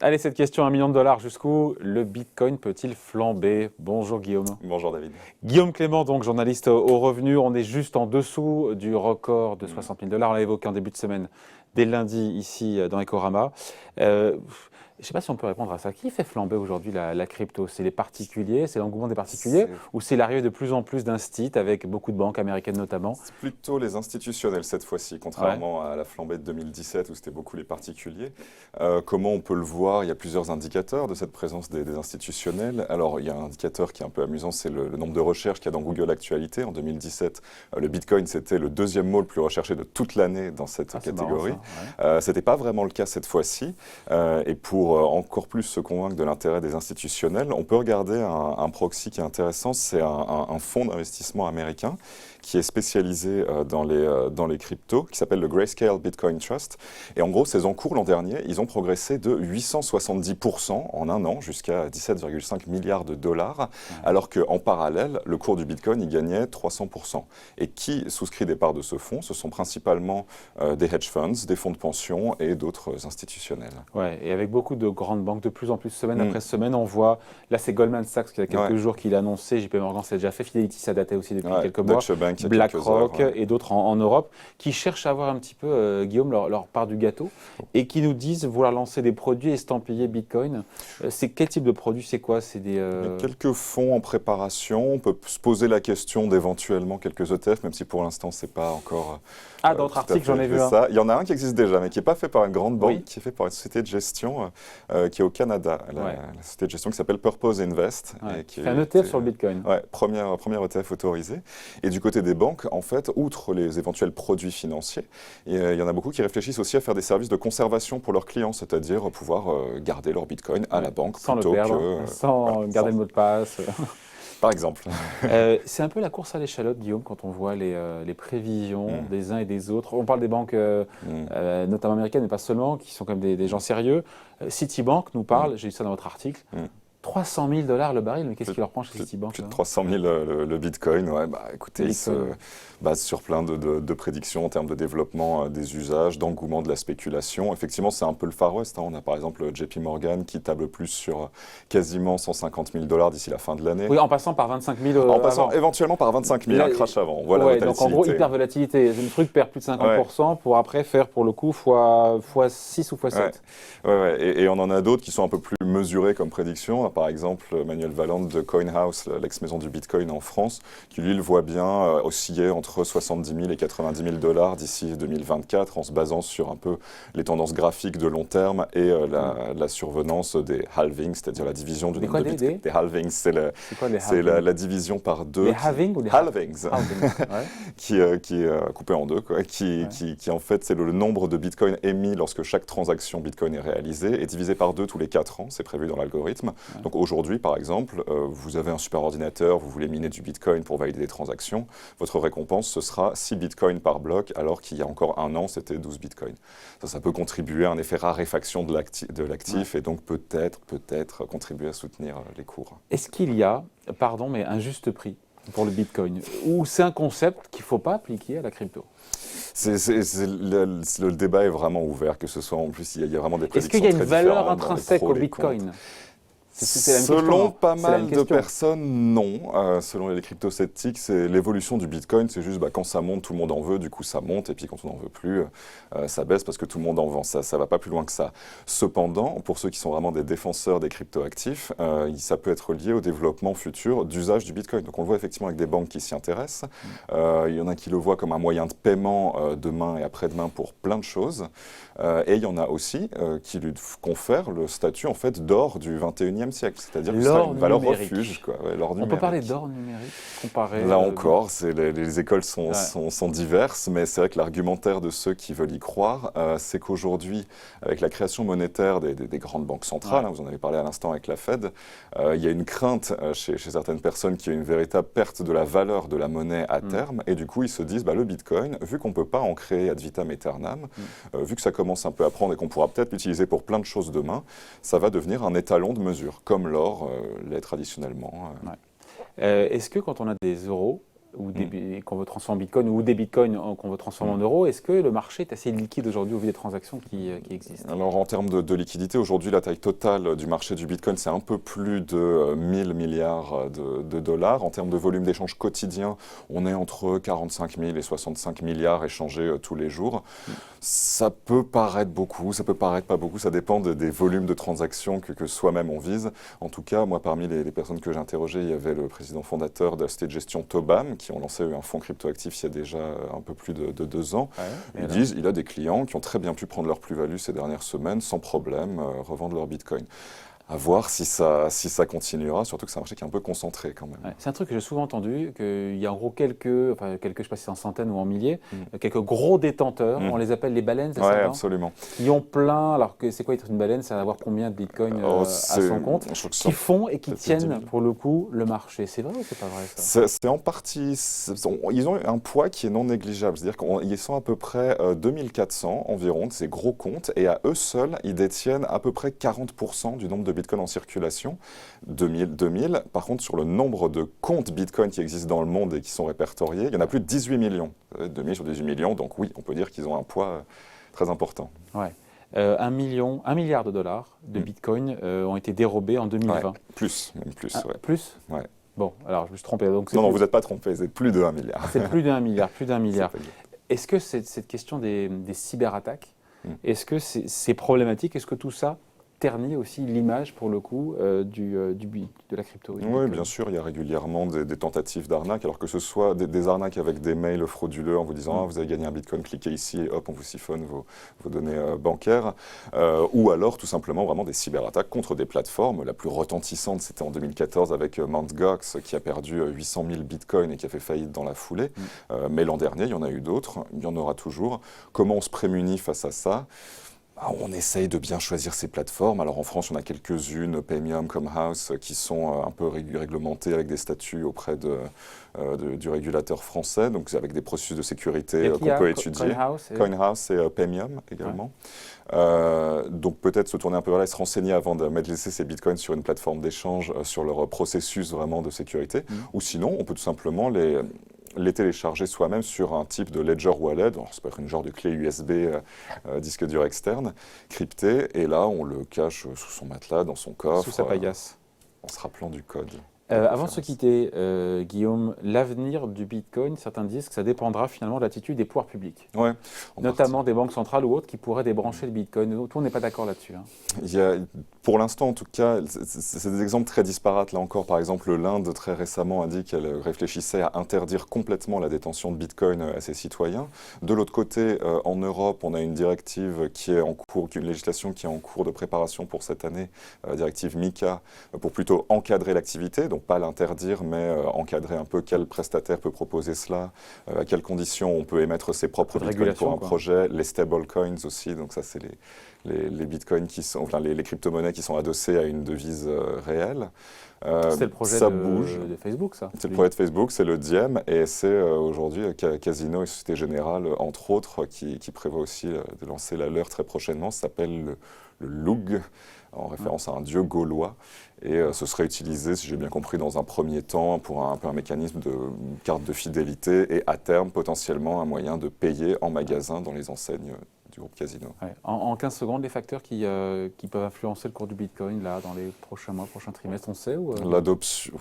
Allez, cette question, $1 million, jusqu'où le Bitcoin peut-il flamber? Bonjour Guillaume. Bonjour David. Guillaume Clément, donc journaliste au revenu. On est juste en dessous du record de $60 000. On l'a évoqué en début de semaine, dès lundi, ici dans Ecorama. Je ne sais pas si on peut répondre à ça. Qui fait flamber aujourd'hui la crypto? C'est les particuliers, c'est l'engouement des particuliers, ou c'est l'arrivée de plus en plus d'instits, avec beaucoup de banques américaines notamment? C'est plutôt les institutionnels cette fois-ci, contrairement à la flambée de 2017 où c'était beaucoup les particuliers. Comment on peut le voir? Il y a plusieurs indicateurs de cette présence des institutionnels. Alors, il y a un indicateur qui est un peu amusant, c'est le nombre de recherches qu'il y a dans Google Actualité. En 2017, le Bitcoin, c'était le deuxième mot le plus recherché de toute l'année dans cette catégorie. Ce n'était pas vraiment le cas cette fois-ci. Et pour encore plus se convaincre de l'intérêt des institutionnels, on peut regarder un proxy qui est intéressant, c'est un fonds d'investissement américain qui est spécialisé dans les cryptos, qui s'appelle le Grayscale Bitcoin Trust. Et en gros, ces encours l'an dernier, ils ont progressé de 870% en un an, jusqu'à 17,5 milliards de dollars, alors qu'en parallèle, le cours du Bitcoin, il gagnait 300%. Et qui souscrit des parts de ce fonds? Ce sont principalement des hedge funds, des fonds de pension et d'autres institutionnels. Ouais, et avec beaucoup de grandes banques, de plus en plus, semaine après semaine, on voit, là c'est Goldman Sachs qui il y a quelques jours qu'il a annoncé, JP Morgan s'est déjà fait, Fidelity ça datait aussi depuis quelques mois, BlackRock et d'autres en Europe, qui cherchent à avoir un petit peu, Guillaume, leur part du gâteau, et qui nous disent vouloir lancer des produits estampillés Bitcoin. C'est quel type de produit? C'est quoi? C'est des quelques fonds en préparation. On peut se poser la question d'éventuellement quelques ETF, même si pour l'instant c'est pas encore. D'autres articles, j'en ai vu un. Il y en a un qui existe déjà, mais qui n'est pas fait par une grande banque, qui est fait par une société de gestion qui est au Canada. La société de gestion qui s'appelle Purpose Invest. C'est un ETF sur le Bitcoin. Oui, premier ETF autorisé. Et du côté des banques, en fait, outre les éventuels produits financiers, il y en a beaucoup qui réfléchissent aussi à faire des services de conservation pour leurs clients, c'est-à-dire pouvoir garder leur Bitcoin à la banque sans plutôt le perdre, sans garder le mot de passe. Par exemple. C'est un peu la course à l'échalote, Guillaume, quand on voit les prévisions des uns et des autres. On parle des banques, notamment américaines, mais pas seulement, qui sont comme des gens sérieux. Citibank nous parle, j'ai lu ça dans votre article, $300 000 le baril, mais qu'est-ce qui leur prend chez Citibank? Plus de 300 000 le Bitcoin, écoutez, ils se basent sur plein de prédictions en termes de développement des usages, d'engouement de la spéculation. Effectivement, c'est un peu le Far West. On a par exemple JP Morgan qui table plus sur quasiment $150 000 d'ici la fin de l'année. Oui, en passant par 25 000 En passant éventuellement par 25 000, un crash avant. Voilà, donc en gros, hyper volatilité. Le truc perd plus de 50% pour après faire pour le coup fois 6 ou fois 7. Et on en a d'autres qui sont un peu plus mesurés comme prédiction. Par exemple, Manuel Valente de CoinHouse, l'ex-maison du Bitcoin en France, qui lui le voit bien osciller entre 70 000 et 90 000 $ d'ici 2024 en se basant sur un peu les tendances graphiques de long terme et la survenance des halvings, c'est-à-dire la division du nombre de Bitcoin. Des halvings, c'est la division par deux. Les halvings ou les halvings qui est coupé en deux, qui en fait c'est le nombre de Bitcoin émis lorsque chaque transaction Bitcoin est réalisée et divisé par 2 tous les 4 ans, c'est prévu dans l'algorithme. Donc aujourd'hui, par exemple, vous avez un super ordinateur, vous voulez miner du Bitcoin pour valider des transactions, votre récompense, ce sera 6 Bitcoins par bloc, alors qu'il y a encore un an, c'était 12 Bitcoins. Ça peut contribuer à un effet raréfaction de l'actif et donc peut-être contribuer à soutenir les cours. Est-ce qu'il y a, mais un juste prix pour le Bitcoin? Ou c'est un concept qu'il ne faut pas appliquer à la crypto? Le débat est vraiment ouvert, que ce soit en plus, il y a vraiment des prédictions. Est-ce qu'il y a une valeur intrinsèque au Bitcoin? Selon pas mal de personnes, non. Selon les crypto-sceptiques, c'est l'évolution du Bitcoin. C'est juste quand ça monte, tout le monde en veut, du coup ça monte. Et puis quand on n'en veut plus, ça baisse parce que tout le monde en vend. Ça ne va pas plus loin que ça. Cependant, pour ceux qui sont vraiment des défenseurs des crypto-actifs, ça peut être lié au développement futur d'usage du Bitcoin. Donc on le voit effectivement avec des banques qui s'y intéressent. Il y en a qui le voient comme un moyen de paiement demain et après-demain pour plein de choses. Et il y en a aussi qui lui confèrent le statut en fait d'or du 21e siècle, c'est-à-dire que c'est une valeur refuge. On peut parler d'or numérique comparé. Là encore, les écoles sont diverses, mais c'est vrai que l'argumentaire de ceux qui veulent y croire, c'est qu'aujourd'hui, avec la création monétaire des grandes banques centrales, vous en avez parlé à l'instant avec la Fed, il y a une crainte chez certaines personnes qu'il y ait une véritable perte de la valeur de la monnaie à terme, et du coup ils se disent, le Bitcoin, vu qu'on ne peut pas en créer ad vitam aeternam, vu que ça commence un peu à prendre et qu'on pourra peut-être l'utiliser pour plein de choses demain, ça va devenir un étalon de mesure, comme l'or l'est traditionnellement. Est-ce que quand on a des euros, qu'on veut transformer en Bitcoin ou des Bitcoins qu'on veut transformer en euros, est-ce que le marché est assez liquide aujourd'hui au vu des transactions qui existent? Alors en termes de liquidité, aujourd'hui la taille totale du marché du Bitcoin c'est un peu plus de 1000 milliards de dollars. En termes de volume d'échange quotidien, on est entre 45 000 et 65 milliards échangés tous les jours. Ça peut paraître beaucoup, ça peut paraître pas beaucoup, ça dépend des volumes de transactions que soi-même on vise. En tout cas, moi parmi les personnes que j'ai interrogées, il y avait le président fondateur de la société de gestion Tobam, qui ont lancé un fonds cryptoactif il y a déjà un peu plus de 2 ans. Ouais, ils disent il a des clients qui ont très bien pu prendre leur plus-value ces dernières semaines sans problème, revendre leur Bitcoin. À voir si ça continuera, surtout que c'est un marché qui est un peu concentré quand même. Ouais, c'est un truc que j'ai souvent entendu, qu'il y a en gros quelques, je ne sais pas si c'est en centaines ou en milliers, quelques gros détenteurs, on les appelle les baleines, c'est ça? Oui, absolument. Qui ont plein, alors c'est quoi être une baleine? C'est avoir combien de bitcoins à son compte, qui font et qui tiennent pour le coup le marché. C'est vrai ou c'est pas vrai ça? C'est en partie, ils ont un poids qui est non négligeable, c'est-à-dire qu'ils sont à peu près 2400 environ de ces gros comptes, et à eux seuls, ils détiennent à peu près 40% du nombre de Bitcoin en circulation, 2000. Par contre, sur le nombre de comptes Bitcoin qui existent dans le monde et qui sont répertoriés, il y en a plus de 18 millions. 2000 sur 18 millions, donc oui, on peut dire qu'ils ont un poids très important. Ouais. 1 milliard de dollars de Bitcoin ont été dérobés en 2020. Ouais, plus, même plus. Ouais. Plus? Ouais. Bon, alors je me suis trompé. Donc non, vous n'êtes pas trompé, c'est plus de 1 milliard. C'est plus d'1 milliard, plus d'1 milliard. Est-ce que cette question des cyberattaques, est-ce que c'est problématique? Est-ce que tout ça ternit aussi l'image, pour le coup, de la crypto? Oui, bien sûr, il y a régulièrement des tentatives d'arnaque, alors que ce soit des arnaques avec des mails frauduleux en vous disant « Ah, vous avez gagné un Bitcoin, cliquez ici et hop, on vous siphonne vos données bancaires », ou alors tout simplement vraiment des cyberattaques contre des plateformes. La plus retentissante, c'était en 2014 avec Mt. Gox, qui a perdu 800 000 Bitcoins et qui a fait faillite dans la foulée. Mais l'an dernier, il y en a eu d'autres, il y en aura toujours. Comment on se prémunit face à ça? On essaye de bien choisir ces plateformes. Alors en France, on a quelques-unes, Paymium, Comhouse, qui sont un peu réglementées avec des statuts auprès du régulateur français, donc avec des processus de sécurité qu'on peut étudier. Coinhouse et Paymium également. Ouais. Donc peut-être se tourner un peu vers là et se renseigner avant de laisser ces bitcoins sur une plateforme d'échange sur leur processus vraiment de sécurité. Ou sinon, on peut tout simplement les télécharger soi-même sur un type de ledger wallet, ça peut être une genre de clé USB disque dur externe, crypté, et là on le cache sous son matelas, dans son coffre. Sous sa paillasse. En se rappelant du code. Avant de se quitter, Guillaume, l'avenir du Bitcoin, certains disent que ça dépendra finalement de l'attitude des pouvoirs publics, notamment des banques centrales ou autres qui pourraient débrancher le Bitcoin. Tout on n'est pas d'accord là-dessus. Pour l'instant, en tout cas, c'est des exemples très disparates. Là encore, par exemple, l'Inde, très récemment, a dit qu'elle réfléchissait à interdire complètement la détention de Bitcoin à ses citoyens. De l'autre côté, en Europe, on a une directive qui est en cours, une législation qui est en cours de préparation pour cette année, directive MiCA, pour plutôt encadrer l'activité. Donc pas l'interdire, mais encadrer un peu quel prestataire peut proposer cela, à quelles conditions on peut émettre ses propres bitcoins pour un projet, les stablecoins aussi, donc ça c'est les bitcoins qui sont, enfin les crypto-monnaies qui sont adossées à une devise réelle. C'est le projet de Facebook, ça. C'est le projet de Facebook, c'est le Diem, et c'est aujourd'hui Casino et Société Générale, entre autres, qui prévoient aussi de lancer la leur très prochainement. Ça s'appelle le Lug, en référence à un dieu gaulois. Et ce serait utilisé, si j'ai bien compris, dans un premier temps pour un peu un mécanisme de carte de fidélité et à terme, potentiellement, un moyen de payer en magasin dans les enseignes du groupe Casino. Ouais. En 15 secondes, les facteurs qui peuvent influencer le cours du Bitcoin là, dans les prochains mois, prochains trimestres, on sait L'adoption,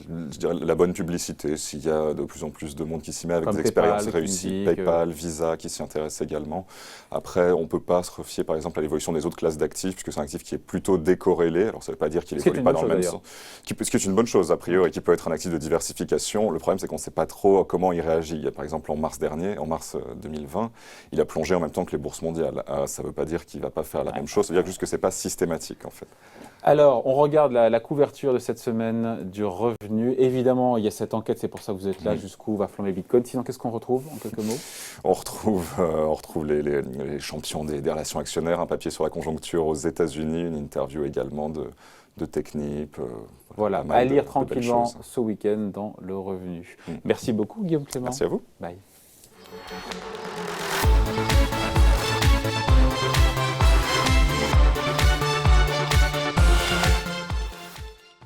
je dirais la bonne publicité, s'il y a de plus en plus de monde qui s'y met avec comme des expériences réussies, PayPal, Visa qui s'y intéressent également. Après, on ne peut pas se refier par exemple à l'évolution des autres classes d'actifs, puisque c'est un actif qui est plutôt décorrélé. Alors ça ne veut pas dire qu'il évolue pas dans le même sens. Ce qui est une bonne chose a priori, qui peut être un actif de diversification. Le problème c'est qu'on ne sait pas trop comment il réagit. Il y a, par exemple en mars 2020, il a plongé en même temps que les bourses mondiales. Ça ne veut pas dire qu'il ne va pas faire la même chose, ça veut dire juste que ce n'est pas systématique en fait. Alors, on regarde la couverture de cette semaine du revenu. Évidemment, il y a cette enquête, c'est pour ça que vous êtes là, jusqu'où va flamber Bitcoin. Sinon, qu'est-ce qu'on retrouve en quelques mots? On retrouve les champions des relations actionnaires, un papier sur la conjoncture aux États-Unis, une interview également de Technip. Voilà, à lire tranquillement ce week-end dans le revenu. Merci beaucoup Guillaume Clément. Merci à vous. Bye.